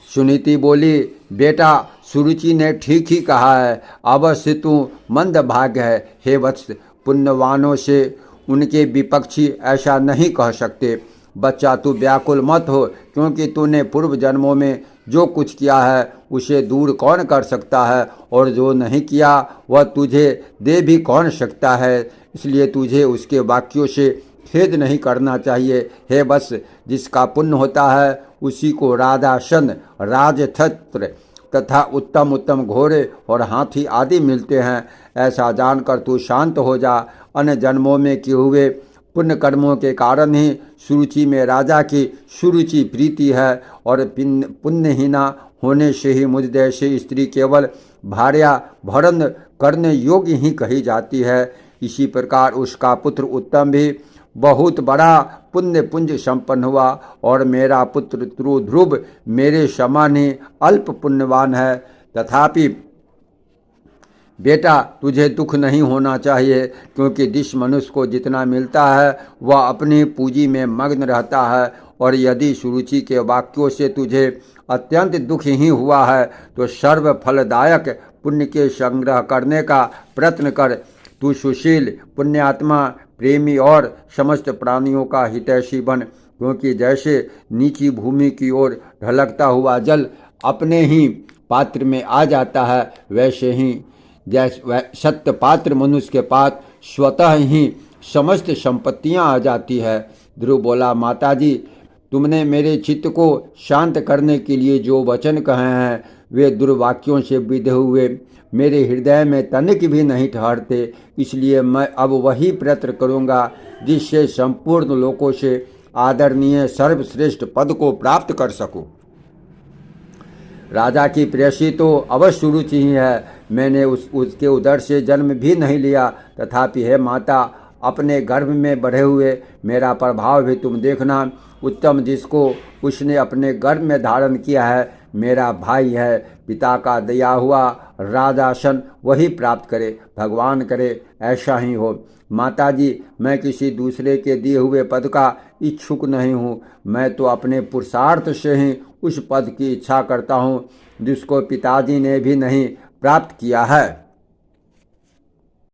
सुनीति बोली, बेटा सुरुचि ने ठीक ही कहा है, अवश्य तू मंद भाग्य है। हे वत्स, पुण्यवानों से उनके विपक्षी ऐसा नहीं कह सकते। बच्चा तू व्याकुल मत हो, क्योंकि तूने पूर्व जन्मों में जो कुछ किया है उसे दूर कौन कर सकता है, और जो नहीं किया वह तुझे दे भी कौन सकता है। इसलिए तुझे उसके वाक्यों से खेद नहीं करना चाहिए। हे बस, जिसका पुण्य होता है उसी को राजासन, राजछत्र तथा उत्तम उत्तम घोड़े और हाथी आदि मिलते हैं। ऐसा जानकर तू शांत हो जा। अन्य जन्मों में किए हुए पुण्य कर्मों के कारण ही सुरुचि में राजा की सुरुचि प्रीति है, और पुण्यहीना होने से ही मुझ जैसी स्त्री केवल भार्या भरण करने योग्य ही कही जाती है। इसी प्रकार उसका पुत्र उत्तम भी बहुत बड़ा पुण्य पुंज संपन्न हुआ, और मेरा पुत्र ध्रुव मेरे समान ही अल्प पुण्यवान है। तथापि बेटा तुझे दुख नहीं होना चाहिए, क्योंकि जिस मनुष्य को जितना मिलता है वह अपनी पूंजी में मग्न रहता है। और यदि सुरुचि के वाक्यों से तुझे अत्यंत दुख ही हुआ है तो सर्व फलदायक पुण्य के संग्रह करने का प्रयत्न कर। तू सुशील, पुण्यात्मा, प्रेमी और समस्त प्राणियों का हितैषी बन, क्योंकि जैसे नीची भूमि की ओर ढलकता हुआ जल अपने ही पात्र में आ जाता है, वैसे ही जैसे सत्य पात्र मनुष्य के पास स्वतः ही समस्त संपत्तियां आ जाती है। ध्रुव बोला, माताजी तुमने मेरे चित्त को शांत करने के लिए जो वचन कहे हैं वे दुर्वाक्यों से विधे हुए मेरे हृदय में तनिक भी नहीं ठहरते। इसलिए मैं अब वही प्रयत्न करूँगा जिससे संपूर्ण लोकों से आदरणीय सर्वश्रेष्ठ पद को प्राप्त कर सकूं। राजा की प्रेयसी तो अवश्य सुरुचि ही है। मैंने उसके उदर से जन्म भी नहीं लिया, तथापि हे माता, अपने गर्भ में बढ़े हुए मेरा प्रभाव भी तुम देखना। उत्तम जिसको उसने अपने गर्भ में धारण किया है मेरा भाई है। पिता का दिया हुआ राजासन वही प्राप्त करे, भगवान करे ऐसा ही हो। माताजी, मैं किसी दूसरे के दिए हुए पद का इच्छुक नहीं हूँ। मैं तो अपने पुरुषार्थ से ही उस पद की इच्छा करता हूँ जिसको पिताजी ने भी नहीं प्राप्त किया है।